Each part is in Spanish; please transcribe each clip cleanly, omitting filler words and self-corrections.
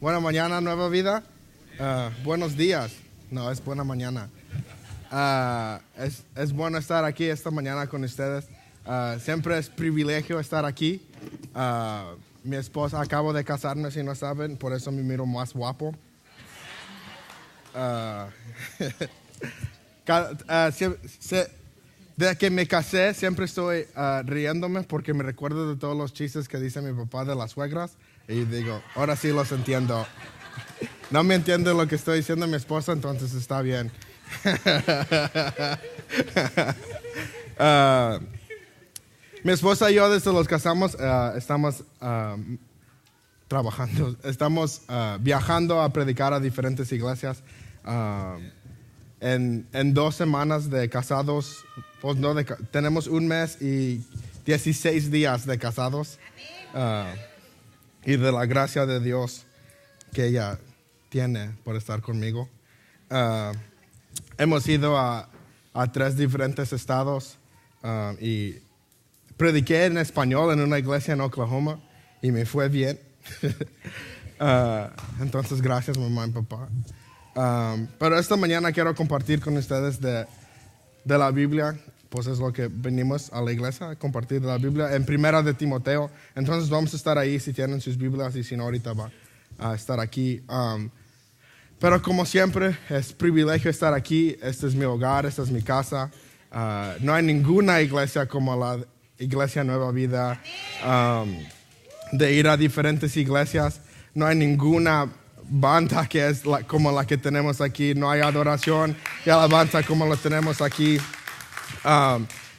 Buena mañana, Nueva Vida. Buenos días. No, es buena mañana. Es bueno estar aquí esta mañana con ustedes. Siempre es privilegio estar aquí. Mi esposa, acabo de casarme, si no saben, por eso me miro más guapo. Desde que me casé, siempre estoy riéndome porque me recuerdo de todos los chistes que dice mi papá de las suegras. Y digo, ahora sí los entiendo. No me entiende lo que estoy diciendo mi esposa, entonces está bien. Mi esposa y yo desde los casamos estamos trabajando, estamos viajando a predicar a diferentes iglesias. En 2 semanas de casados, pues no, tenemos 1 mes y 16 días de casados. Y de la gracia de Dios que ella tiene por estar conmigo. Hemos ido a 3 diferentes estados y prediqué en español en una iglesia en Oklahoma y me fue bien. Entonces, gracias mamá y papá. Pero esta mañana quiero compartir con ustedes de la Biblia. Pues es lo que venimos a la iglesia, a compartir de la Biblia en Primera de Timoteo. Entonces vamos a estar ahí si tienen sus Biblias y si no ahorita va a estar aquí. Pero como siempre es privilegio estar aquí. Este es mi hogar, esta es mi casa. No hay ninguna iglesia como la Iglesia Nueva Vida. De ir a diferentes iglesias. No hay ninguna banda que es como la que tenemos aquí. No hay adoración y alabanza como la tenemos aquí.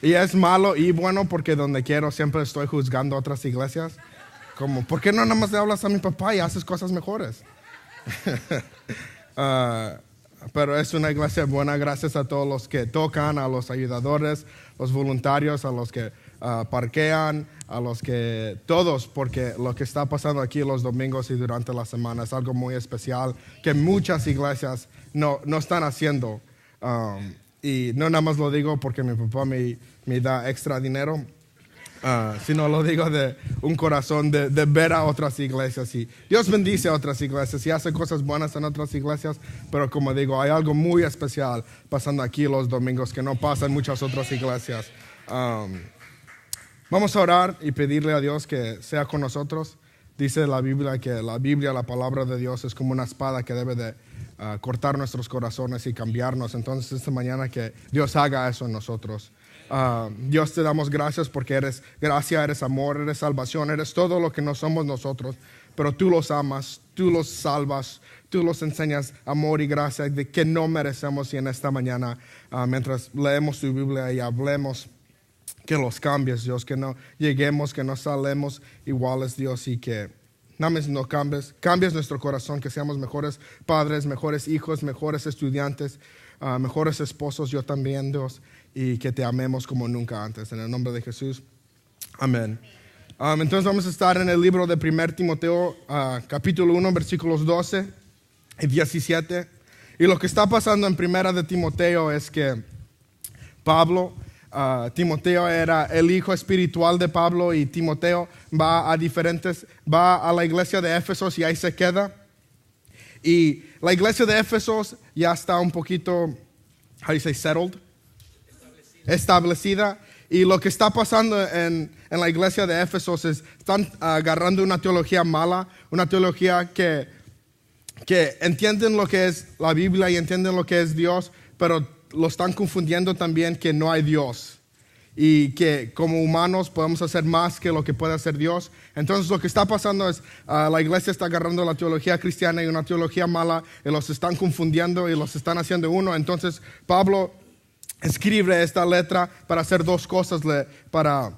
Y es malo y bueno porque donde quiero siempre estoy juzgando a otras iglesias. Como, ¿por qué no nada más le hablas a mi papá y haces cosas mejores? Pero es una iglesia buena, gracias a todos los que tocan, a los ayudadores, los voluntarios, a los que parquean, a los que todos, porque lo que está pasando aquí los domingos y durante la semana es algo muy especial que muchas iglesias no están haciendo. Y no nada más lo digo porque mi papá me da extra dinero, sino lo digo de un corazón de ver a otras iglesias. Y Dios bendice a otras iglesias y hace cosas buenas en otras iglesias, pero como digo, hay algo muy especial pasando aquí los domingos que no pasa en muchas otras iglesias. Vamos a orar y pedirle a Dios que sea con nosotros. Dice la Biblia que la palabra de Dios, es como una espada que debe de cortar nuestros corazones y cambiarnos. Entonces esta mañana que Dios haga eso en nosotros. Dios, te damos gracias porque eres gracia, eres amor, eres salvación, eres todo lo que no somos nosotros. Pero tú los amas, tú los salvas, tú los enseñas amor y gracia de que no merecemos. Y en esta mañana, mientras leemos tu Biblia y hablemos, que los cambies, Dios, que no lleguemos, que no salemos iguales, Dios, y que nada más no cambies nuestro corazón, que seamos mejores padres, mejores hijos, mejores estudiantes, mejores esposos, yo también, Dios, y que te amemos como nunca antes. En el nombre de Jesús, amén. Entonces vamos a estar en el libro de 1 Timoteo, capítulo 1, versículos 12 y 17. Y lo que está pasando en 1 de Timoteo es que Timoteo era el hijo espiritual de Pablo y Timoteo va a la iglesia de Éfesos y ahí se queda. Y la iglesia de Éfesos ya está un poquito, how do you say, settled? Establecida. Y lo que está pasando en la iglesia de Éfesos es están agarrando una teología mala, una teología que entienden lo que es la Biblia y entienden lo que es Dios, pero lo están confundiendo también que no hay Dios y que como humanos podemos hacer más que lo que puede hacer Dios. Entonces lo que está pasando es la iglesia está agarrando la teología cristiana y una teología mala y los están confundiendo y los están haciendo uno. Entonces Pablo escribe esta letra para hacer 2 cosas, para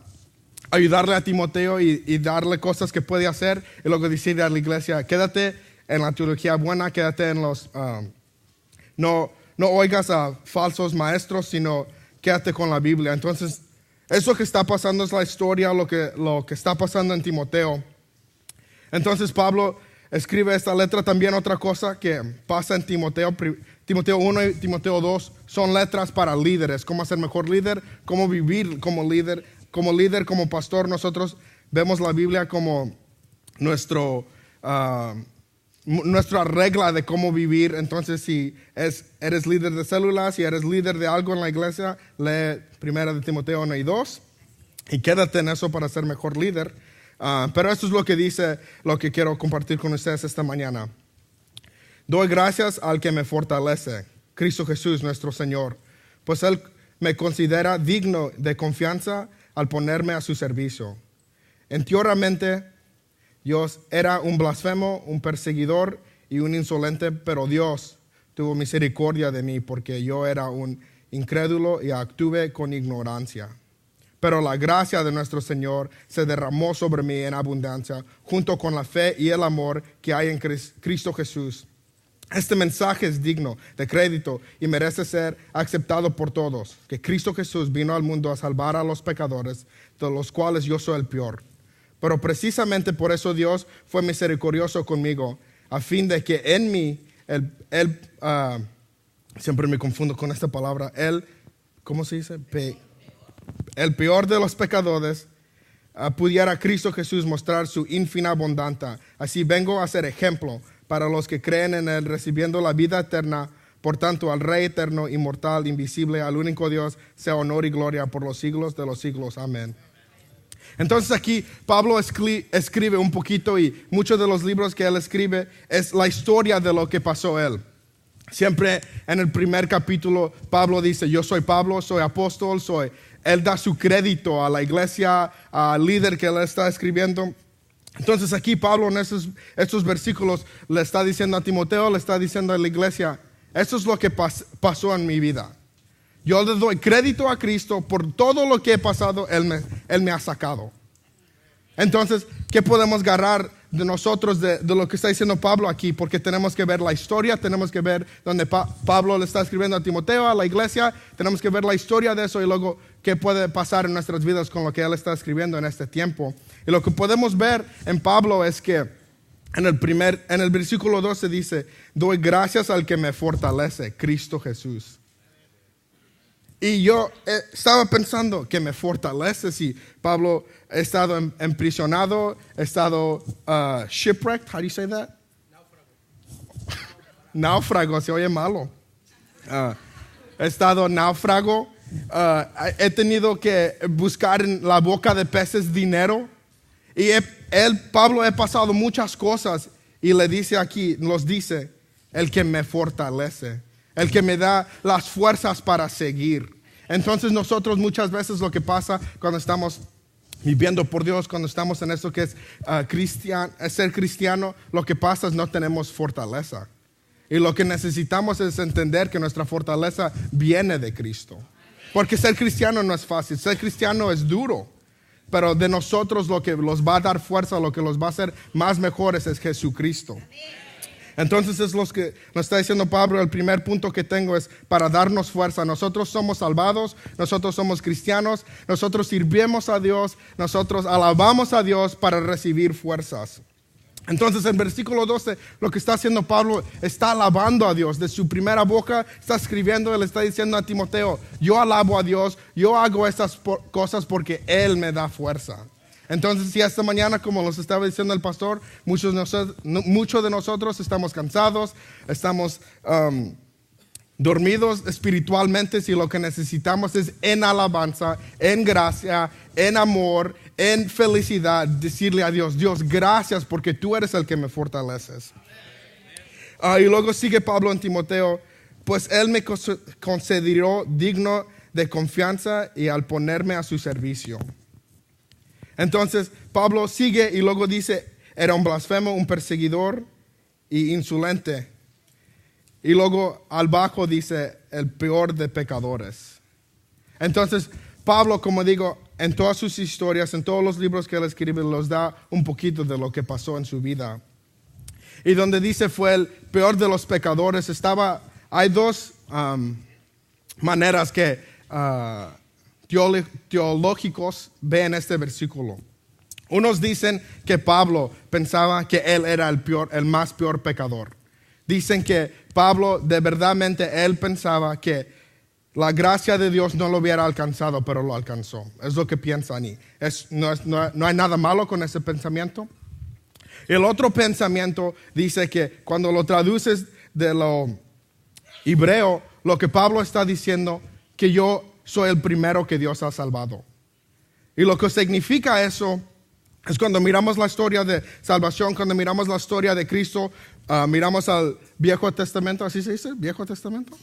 ayudarle a Timoteo y darle cosas que puede hacer. Y luego decide a la iglesia, quédate en la teología buena, quédate en los... No oigas a falsos maestros, sino quédate con la Biblia. Entonces, eso que está pasando es la historia, lo que está pasando en Timoteo. Entonces, Pablo escribe esta letra. También otra cosa que pasa en Timoteo 1 y Timoteo 2 son letras para líderes. Cómo ser mejor líder, cómo vivir como líder, como pastor. Nosotros vemos la Biblia como nuestro nuestra regla de cómo vivir. Entonces, si eres líder de células, si eres líder de algo en la iglesia, lee 1 de Timoteo 1 y 2 y quédate en eso para ser mejor líder. Pero esto es lo que dice, lo que quiero compartir con ustedes esta mañana. Doy gracias al que me fortalece, Cristo Jesús nuestro Señor, pues Él me considera digno de confianza al ponerme a su servicio. Anteriormente yo era un blasfemo, un perseguidor y un insolente, pero Dios tuvo misericordia de mí porque yo era un incrédulo y actué con ignorancia. Pero la gracia de nuestro Señor se derramó sobre mí en abundancia, junto con la fe y el amor que hay en Cristo Jesús. Este mensaje es digno de crédito y merece ser aceptado por todos, que Cristo Jesús vino al mundo a salvar a los pecadores, de los cuales yo soy el peor. Pero precisamente por eso Dios fue misericordioso conmigo, a fin de que en mí, siempre me confundo con esta palabra, ¿cómo se dice? El peor de los pecadores, pudiera Cristo Jesús mostrar su ínfima bondad. Así vengo a ser ejemplo para los que creen en Él, recibiendo la vida eterna. Por tanto, al Rey eterno, inmortal, invisible, al único Dios, sea honor y gloria por los siglos de los siglos. Amén. Entonces aquí Pablo escribe un poquito, y muchos de los libros que él escribe es la historia de lo que pasó él. Siempre en el primer capítulo Pablo dice: yo soy Pablo, soy apóstol, él da su crédito a la iglesia, al líder que él está escribiendo. Entonces aquí Pablo en estos versículos le está diciendo a Timoteo, le está diciendo a la iglesia: esto es lo que pasó en mi vida. Yo le doy crédito a Cristo por todo lo que he pasado, Él me ha sacado. Entonces, ¿qué podemos agarrar de nosotros de lo que está diciendo Pablo aquí? Porque tenemos que ver la historia, tenemos que ver donde Pablo le está escribiendo a Timoteo, a la iglesia, tenemos que ver la historia de eso y luego qué puede pasar en nuestras vidas con lo que él está escribiendo en este tiempo. Y lo que podemos ver en Pablo es que en el versículo 12 dice: doy gracias al que me fortalece, Cristo Jesús. Y yo estaba pensando, que me fortalece si Pablo ha estado emprisionado, ha estado shipwrecked, how do you say that? Náufrago, se oye malo. He estado náufrago, he tenido que buscar en la boca de peces dinero. Y Pablo, ha pasado muchas cosas y le dice aquí, nos dice, el que me fortalece, el que me da las fuerzas para seguir. Entonces nosotros muchas veces lo que pasa cuando estamos viviendo por Dios, cuando estamos en esto que es ser cristiano, lo que pasa es no tenemos fortaleza. Y lo que necesitamos es entender que nuestra fortaleza viene de Cristo. Porque ser cristiano no es fácil, ser cristiano es duro. Pero de nosotros lo que los va a dar fuerza, lo que los va a hacer más mejores es Jesucristo. Entonces es lo que nos está diciendo Pablo. El primer punto que tengo es para darnos fuerza. Nosotros somos salvados, nosotros somos cristianos, nosotros sirvemos a Dios, nosotros alabamos a Dios para recibir fuerzas. Entonces en versículo 12 lo que está haciendo Pablo, está alabando a Dios. De su primera boca está escribiendo, él está diciendo a Timoteo: yo alabo a Dios, yo hago estas cosas porque Él me da fuerza. Entonces, si esta mañana, como nos estaba diciendo el pastor, muchos de nosotros estamos cansados, estamos dormidos espiritualmente, si lo que necesitamos es en alabanza, en gracia, en amor, en felicidad, decirle a Dios: Dios, gracias porque tú eres el que me fortaleces. Y luego sigue Pablo en Timoteo: pues Él me consideró digno de confianza y al ponerme a su servicio. Entonces Pablo sigue y luego dice: era un blasfemo, un perseguidor y insolente. Y luego al bajo dice: el peor de pecadores. Entonces Pablo, como digo, en todas sus historias, en todos los libros que él escribe, nos da un poquito de lo que pasó en su vida. Y donde dice fue el peor de los pecadores, hay dos maneras que teológicos ven este versículo. Unos dicen que Pablo pensaba que él era el más peor pecador. Dicen que Pablo de verdadmente él pensaba que la gracia de Dios no lo hubiera alcanzado, pero lo alcanzó. Es lo que piensan y no hay nada malo con ese pensamiento. El otro pensamiento dice que cuando lo traduces de lo hebreo, lo que Pablo está diciendo, que yo soy el primero que Dios ha salvado. Y lo que significa eso es cuando miramos la historia de salvación, cuando miramos la historia de Cristo, miramos al Viejo Testamento, ¿así se dice? ¿Viejo Testamento?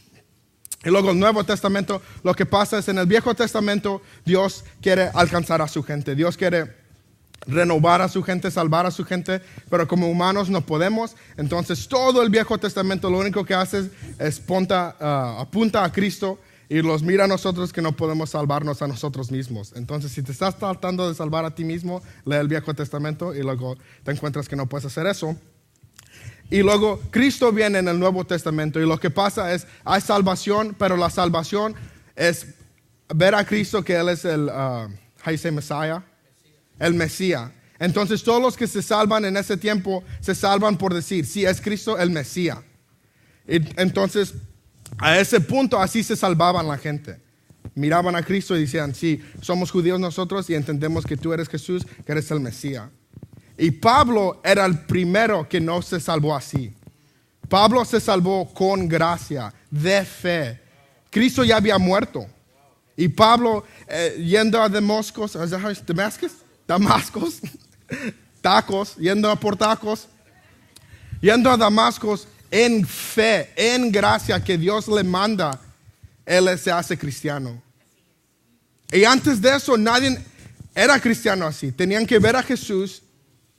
Y luego el Nuevo Testamento, lo que pasa es en el Viejo Testamento, Dios quiere alcanzar a su gente. Dios quiere renovar a su gente, salvar a su gente, pero como humanos no podemos. Entonces todo el Viejo Testamento lo único que hace es apunta a Cristo y los mira a nosotros que no podemos salvarnos a nosotros mismos. Entonces si te estás tratando de salvar a ti mismo, lee el Viejo Testamento y luego te encuentras que no puedes hacer eso. Y luego Cristo viene en el Nuevo Testamento y lo que pasa es, hay salvación, pero la salvación es ver a Cristo que Él es el, how you say Messiah? El Mesías. Entonces todos los que se salvan en ese tiempo, se salvan por decir, sí, es Cristo el Mesías. Y entonces, a ese punto así se salvaban la gente. Miraban a Cristo y decían, sí, somos judíos nosotros y entendemos que tú eres Jesús, que eres el Mesías. Y Pablo era el primero que no se salvó así. Pablo se salvó con gracia, de fe. Cristo ya había muerto. Y Pablo yendo a Damascus, yendo por tacos, yendo a Damasco en fe, en gracia que Dios le manda, él se hace cristiano. Y antes de eso nadie era cristiano así. Tenían que ver a Jesús.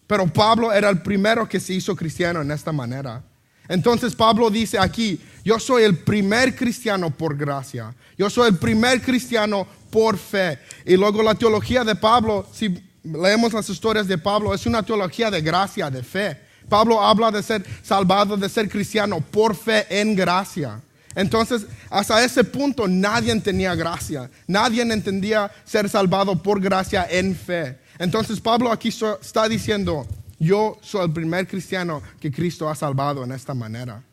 Pero Pablo era el primero que se hizo cristiano en esta manera. Entonces Pablo dice aquí, yo soy el primer cristiano por gracia. Yo soy el primer cristiano por fe. Y luego la teología de Pablo, si leemos las historias de Pablo, es una teología de gracia, de fe. Pablo habla de ser salvado, de ser cristiano por fe en gracia. Entonces, hasta ese punto nadie tenía gracia. Nadie entendía ser salvado por gracia en fe. Entonces Pablo aquí está diciendo, yo soy el primer cristiano que Cristo ha salvado en esta manera.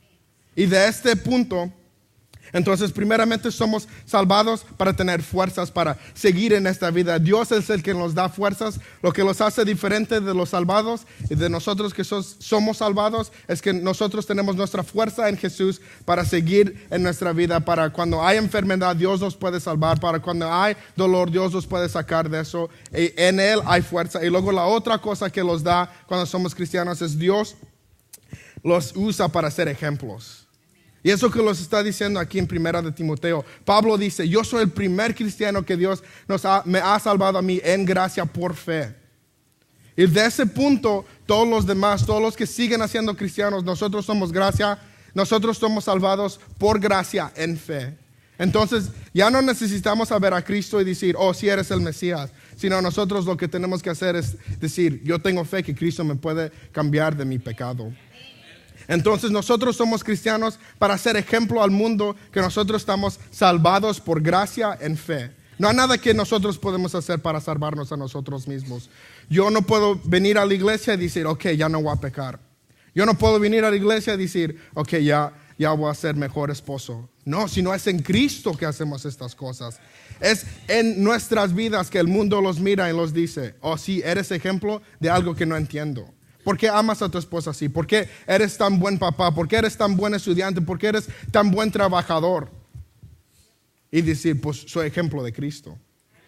Y de este punto, entonces primeramente somos salvados para tener fuerzas, para seguir en esta vida. Dios es el que nos da fuerzas. Lo que los hace diferente de los salvados y de nosotros que somos salvados es que nosotros tenemos nuestra fuerza en Jesús para seguir en nuestra vida. Para cuando hay enfermedad, Dios nos puede salvar. Para cuando hay dolor, Dios nos puede sacar de eso. Y en Él hay fuerza. Y luego la otra cosa que los da cuando somos cristianos es Dios los usa para ser ejemplos. Y eso que los está diciendo aquí en 1 de Timoteo. Pablo dice, yo soy el primer cristiano que Dios me ha salvado a mí en gracia por fe. Y de ese punto, todos los demás, todos los que siguen siendo cristianos, nosotros somos gracia, nosotros somos salvados por gracia en fe. Entonces, ya no necesitamos ver a Cristo y decir, oh, si eres el Mesías. Sino nosotros lo que tenemos que hacer es decir, yo tengo fe que Cristo me puede cambiar de mi pecado. Entonces nosotros somos cristianos para ser ejemplo al mundo que nosotros estamos salvados por gracia en fe. No hay nada que nosotros podemos hacer para salvarnos a nosotros mismos. Yo no puedo venir a la iglesia y decir, ok, ya no voy a pecar. Yo no puedo venir a la iglesia y decir, ok, ya voy a ser mejor esposo. No, sino es en Cristo que hacemos estas cosas. Es en nuestras vidas que el mundo los mira y los dice, oh sí, eres ejemplo de algo que no entiendo. ¿Por qué amas a tu esposa así? ¿Por qué eres tan buen papá? ¿Por qué eres tan buen estudiante? ¿Por qué eres tan buen trabajador? Y decir, pues soy ejemplo de Cristo.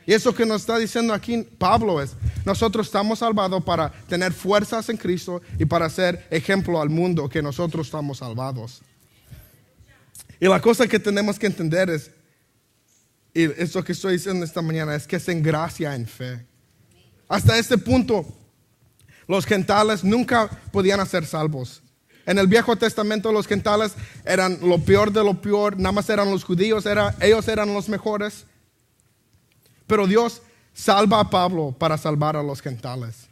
Y eso que nos está diciendo aquí Pablo es, nosotros estamos salvados para tener fuerzas en Cristo y para ser ejemplo al mundo que nosotros estamos salvados. Y la cosa que tenemos que entender es, y eso que estoy diciendo esta mañana, es que es en gracia, en fe. Hasta este punto, los gentiles nunca podían ser salvos. En el Viejo Testamento los gentiles eran lo peor de lo peor, nada más eran los judíos, ellos eran los mejores. Pero Dios salva a Pablo para salvar a los gentiles.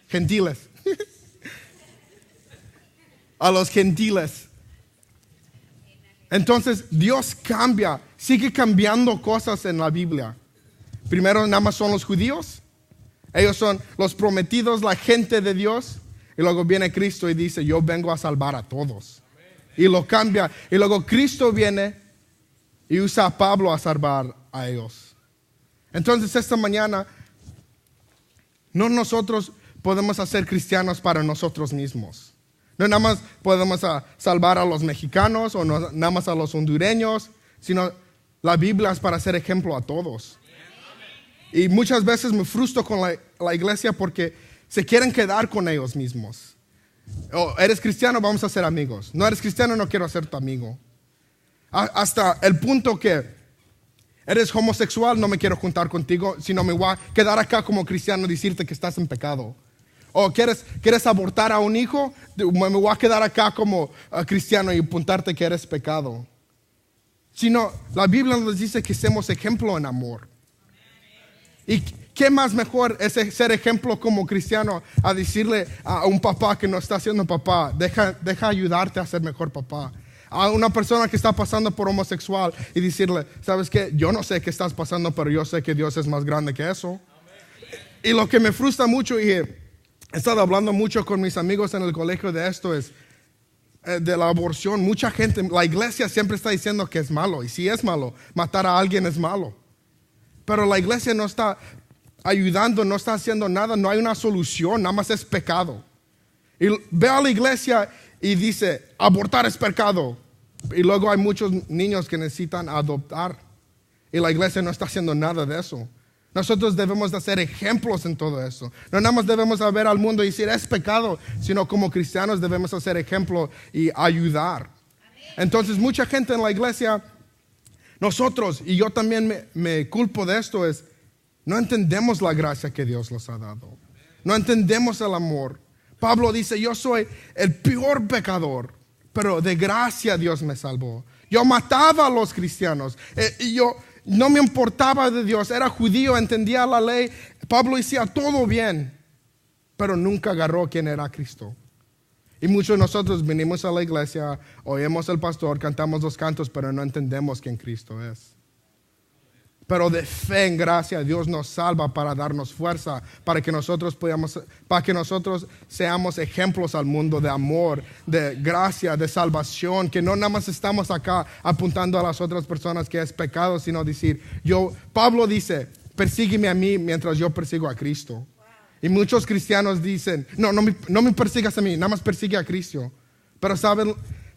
Gentiles. A los gentiles. Entonces Dios cambia, sigue cambiando cosas en la Biblia. Primero nada más son los judíos. Ellos son los prometidos, la gente de Dios. Y luego viene Cristo y dice, yo vengo a salvar a todos. Y lo cambia. Y luego Cristo viene y usa a Pablo a salvar a ellos. Entonces esta mañana, no nosotros podemos hacer cristianos para nosotros mismos. No nada más podemos salvar a los mexicanos o no, nada más a los hondureños, sino la Biblia es para ser ejemplo a todos. Y muchas veces me frustro con la iglesia porque se quieren quedar con ellos mismos. Eres cristiano, vamos a ser amigos. No eres cristiano, no quiero ser tu amigo. Hasta el punto que eres homosexual, no me quiero juntar contigo, sino me voy a quedar acá como cristiano y decirte que estás en pecado. O quieres abortar a un hijo, me voy a quedar acá como cristiano y apuntarte que eres pecado. Sino la Biblia nos dice que seamos ejemplo en amor. ¿Y qué más mejor es ser ejemplo como cristiano a decirle a un papá que no está siendo papá, deja ayudarte a ser mejor papá? A una persona que está pasando por homosexual y decirle, ¿sabes qué? Yo no sé qué estás pasando, pero yo sé que Dios es más grande que eso. Y lo que me frustra mucho, y he estado hablando mucho con mis amigos en el colegio de esto, es de la aborción. Mucha gente, la iglesia siempre está diciendo que es malo. Y si es malo, matar a alguien es malo. Pero la iglesia no está ayudando, no está haciendo nada, no hay una solución, nada más es pecado. Y ve a la iglesia y dice, abortar es pecado. Y luego hay muchos niños que necesitan adoptar. Y la iglesia no está haciendo nada de eso. Nosotros debemos de hacer ejemplos en todo eso. No nada más debemos ver al mundo y decir es pecado, sino como cristianos debemos hacer ejemplo y ayudar. Entonces mucha gente en la iglesia, nosotros, y yo también me culpo de esto, no entendemos la gracia que Dios nos ha dado. No entendemos el amor. Pablo dice, yo soy el peor pecador, pero de gracia Dios me salvó. Yo mataba a los cristianos y yo no me importaba de Dios, era judío, entendía la ley. Pablo decía todo bien, pero nunca agarró quién era Cristo. Y muchos de nosotros venimos a la iglesia, oímos al pastor, cantamos los cantos, pero no entendemos quién Cristo es. Pero de fe en gracia Dios nos salva para darnos fuerza, para que nosotros seamos ejemplos al mundo de amor, de gracia, de salvación, que no nada más estamos acá apuntando a las otras personas que es pecado, sino decir, Pablo dice, persígueme a mí mientras yo persigo a Cristo. Y muchos cristianos dicen, no me persigas a mí, nada más persigue a Cristo. Pero ¿saben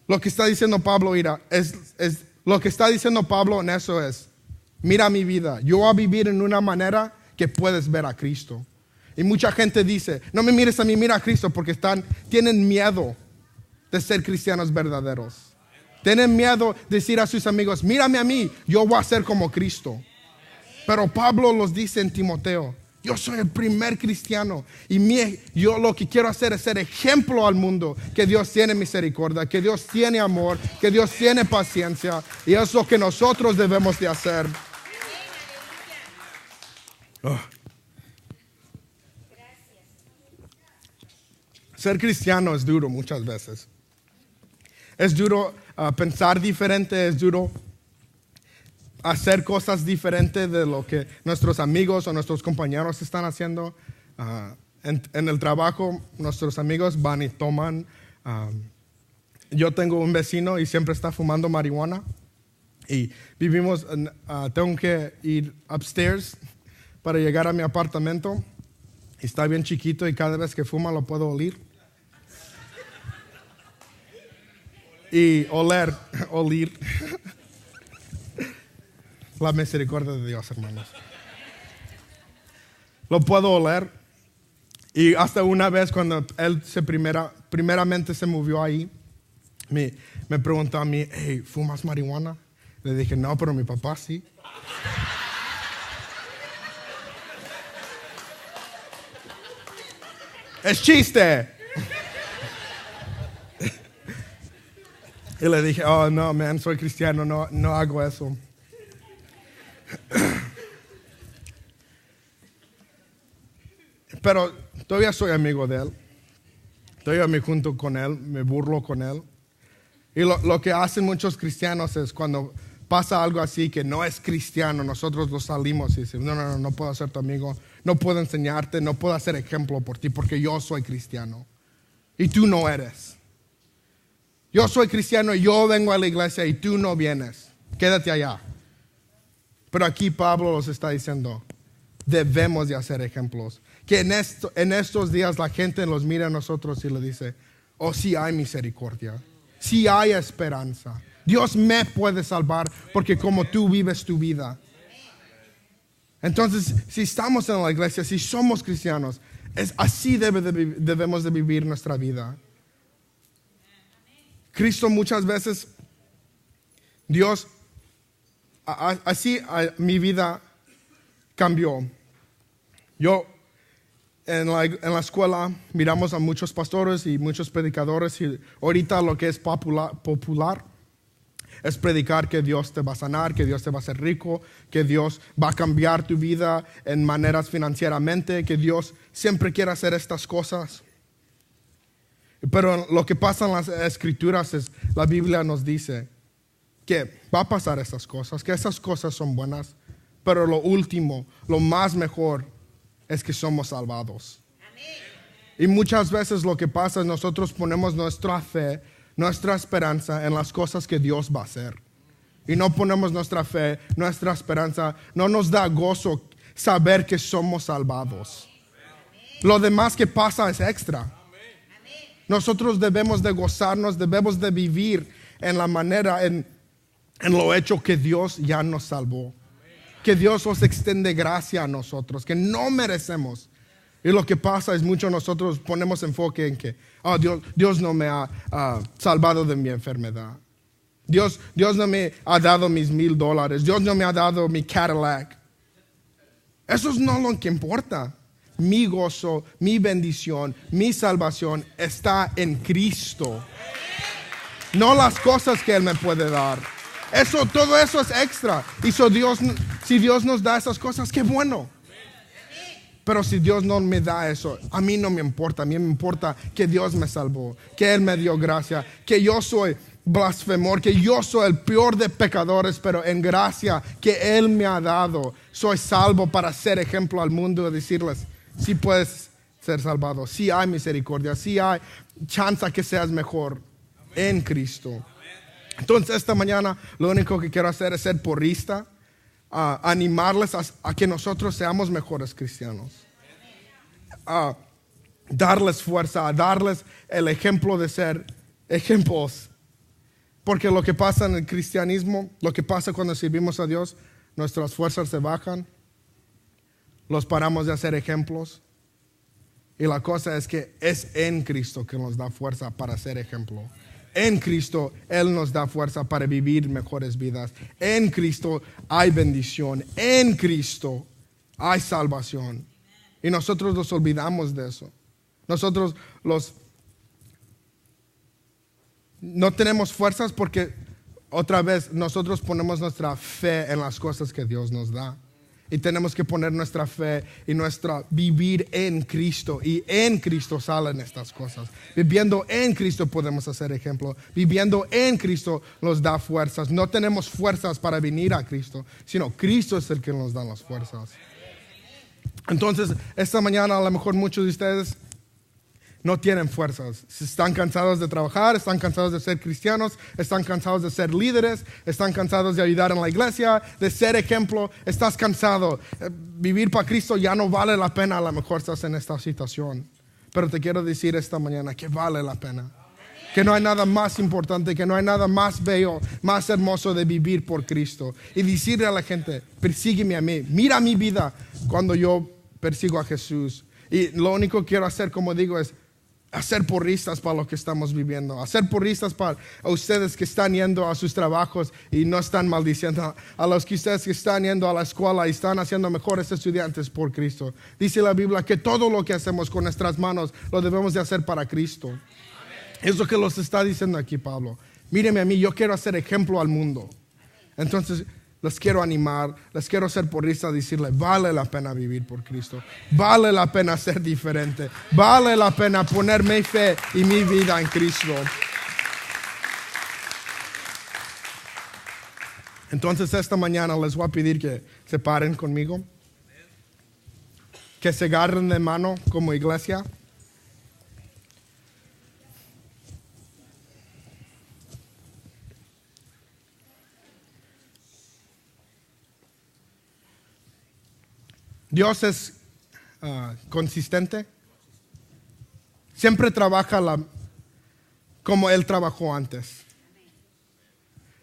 lo que está diciendo Pablo? Lo que está diciendo Pablo en eso es, mira mi vida, yo voy a vivir en una manera que puedes ver a Cristo. Y mucha gente dice, no me mires a mí, mira a Cristo, porque tienen miedo de ser cristianos verdaderos. Tienen miedo de decir a sus amigos, mírame a mí, yo voy a ser como Cristo. Pero Pablo los dice en Timoteo, yo soy el primer cristiano y yo lo que quiero hacer es ser ejemplo al mundo, que Dios tiene misericordia, que Dios tiene amor, que Dios tiene paciencia, y es lo que nosotros debemos de hacer. Ser cristiano es duro muchas veces. Es duro pensar diferente, es duro hacer cosas diferentes de lo que nuestros amigos o nuestros compañeros están haciendo. En el trabajo, nuestros amigos van y toman. Yo tengo un vecino y siempre está fumando marihuana. Y tengo que ir upstairs para llegar a mi apartamento. Y está bien chiquito y cada vez que fuma lo puedo oler. Y oler. La misericordia de Dios, hermanos. Lo puedo oler. Y hasta una vez cuando él primeramente se movió ahí, me preguntó a mí, hey, ¿fumas marihuana? Le dije, no, pero mi papá sí. Es chiste. Y le dije, oh no, man, soy cristiano, no hago eso. Pero todavía soy amigo de él. Todavía me junto con él, me burlo con él. Y lo que hacen muchos cristianos es cuando pasa algo así que no es cristiano, nosotros lo salimos y decimos, no puedo ser tu amigo, no puedo enseñarte, no puedo hacer ejemplo por ti porque yo soy cristiano. Y tú no eres. Yo soy cristiano y yo vengo a la iglesia y tú no vienes. Quédate allá. Pero aquí Pablo los está diciendo, debemos de hacer ejemplos. que en estos días la gente los mira a nosotros y le dice, oh, sí hay misericordia, sí hay esperanza. Dios me puede salvar porque como tú vives tu vida. Entonces, si estamos en la iglesia, si somos cristianos, así debemos de vivir nuestra vida. Cristo muchas veces, Dios, mi vida cambió. Yo en la escuela miramos a muchos pastores y muchos predicadores y ahorita lo que es popular es predicar que Dios te va a sanar, que Dios te va a hacer rico, que Dios va a cambiar tu vida en maneras financieramente, que Dios siempre quiere hacer estas cosas. Pero lo que pasa en las escrituras es, la Biblia nos dice que va a pasar esas cosas, que esas cosas son buenas, pero lo último, lo más mejor es que somos salvados. Amén. Y muchas veces lo que pasa es nosotros ponemos nuestra fe, nuestra esperanza en las cosas que Dios va a hacer. Y no ponemos nuestra fe, nuestra esperanza, no nos da gozo saber que somos salvados. Lo demás que pasa es extra. Nosotros debemos de gozarnos, debemos de vivir en la manera, en lo hecho que Dios ya nos salvó. Que Dios nos extiende gracia a nosotros, que no merecemos. Y lo que pasa es mucho nosotros ponemos enfoque en que Dios no me ha salvado de mi enfermedad. Dios no me ha dado mis $1,000. Dios no me ha dado mi Cadillac. Eso es no lo que importa. Mi gozo, mi bendición, mi salvación está en Cristo. No las cosas que Él me puede dar. Todo eso es extra. Y si Dios nos da esas cosas, qué bueno. Pero si Dios no me da eso, a mí no me importa. A mí me importa que Dios me salvó, que Él me dio gracia, que yo soy blasfemor, que yo soy el peor de pecadores, pero en gracia que Él me ha dado, soy salvo para ser ejemplo al mundo y decirles, sí puedes ser salvado, sí hay misericordia, sí hay chance que seas mejor en Cristo. Entonces esta mañana lo único que quiero hacer es ser porrista, animarles a que nosotros seamos mejores cristianos, darles fuerza, a darles el ejemplo de ser ejemplos, porque lo que pasa en el cristianismo, lo que pasa cuando servimos a Dios, nuestras fuerzas se bajan, los paramos de hacer ejemplos, y la cosa es que es en Cristo que nos da fuerza para ser ejemplo. En Cristo Él nos da fuerza para vivir mejores vidas. En Cristo hay bendición. En Cristo hay salvación. Y nosotros nos olvidamos de eso. Nosotros no tenemos fuerzas porque otra vez nosotros ponemos nuestra fe en las cosas que Dios nos da. Y tenemos que poner nuestra fe y vivir en Cristo. Y en Cristo salen estas cosas. Viviendo en Cristo podemos hacer ejemplo. Viviendo en Cristo nos da fuerzas. No tenemos fuerzas para venir a Cristo, sino Cristo es el que nos da las fuerzas. Entonces, esta mañana a lo mejor muchos de ustedes no tienen fuerzas. Están cansados de trabajar, están cansados de ser cristianos, están cansados de ser líderes, están cansados de ayudar en la iglesia, de ser ejemplo. Estás cansado. Vivir para Cristo ya no vale la pena. A lo mejor estás en esta situación. Pero te quiero decir esta mañana que vale la pena. Que no hay nada más importante, que no hay nada más bello, más hermoso de vivir por Cristo. Y decirle a la gente, persígueme a mí. Mira mi vida cuando yo persigo a Jesús. Y lo único que quiero hacer, como digo, es hacer porristas para lo que estamos viviendo, hacer porristas para ustedes que están yendo a sus trabajos y no están maldiciendo, a los que ustedes que están yendo a la escuela y están haciendo mejores estudiantes por Cristo. Dice la Biblia que todo lo que hacemos con nuestras manos lo debemos de hacer para Cristo. Amén. Es lo que los está diciendo aquí Pablo. Míreme a mí, yo quiero hacer ejemplo al mundo. Entonces les quiero animar, les quiero ser porristas, decirle, vale la pena vivir por Cristo, vale la pena ser diferente, vale la pena poner mi fe y mi vida en Cristo. Entonces esta mañana les voy a pedir que se paren conmigo, que se agarren de mano como iglesia. Dios es consistente. Siempre trabaja como Él trabajó antes.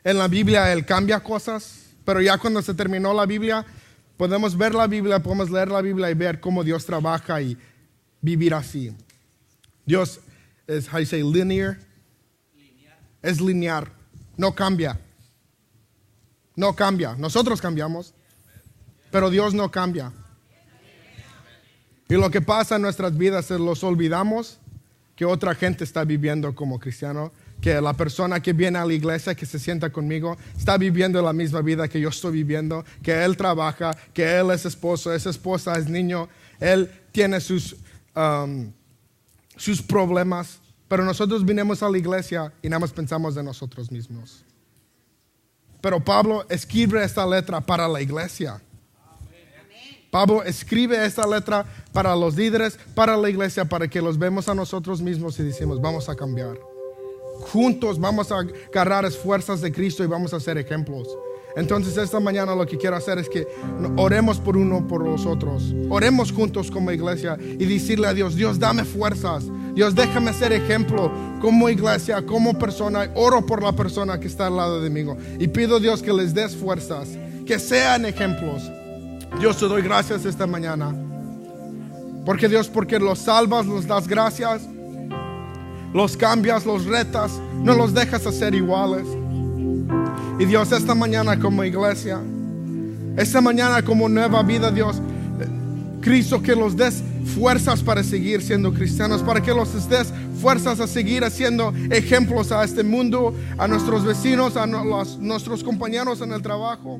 En la Biblia Él cambia cosas, pero ya cuando se terminó la Biblia, podemos ver la Biblia, podemos leer la Biblia y ver cómo Dios trabaja y vivir así. Dios es, how you say, linear. Es lineal, no cambia. No cambia. Nosotros cambiamos, pero Dios no cambia. Y lo que pasa en nuestras vidas es los olvidamos que otra gente está viviendo como cristiano, que la persona que viene a la iglesia, que se sienta conmigo, está viviendo la misma vida que yo estoy viviendo, que él trabaja, que él es esposo, es esposa, es niño, él tiene sus problemas, pero nosotros vinimos a la iglesia y nada más pensamos en nosotros mismos. Pero Pablo escribe esta letra para la iglesia. Pablo escribe esta letra para los líderes, para la iglesia, para que los vemos a nosotros mismos y decimos, vamos a cambiar. Juntos vamos a agarrar las fuerzas de Cristo y vamos a ser ejemplos. Entonces esta mañana lo que quiero hacer es que oremos por los otros. Oremos juntos como iglesia y decirle a Dios, Dios, dame fuerzas. Dios, déjame ser ejemplo como iglesia, como persona. Oro por la persona que está al lado de mí. Y pido, Dios, que les des fuerzas, que sean ejemplos. Dios, te doy gracias esta mañana. Porque Dios, porque los salvas, los das gracias, los cambias, los retas, no los dejas hacer iguales. Y Dios, esta mañana como iglesia, esta mañana como nueva vida, Dios, Cristo, que los des fuerzas para seguir siendo cristianos, para que los des fuerzas a seguir haciendo ejemplos a este mundo, a nuestros vecinos, a nuestros compañeros en el trabajo.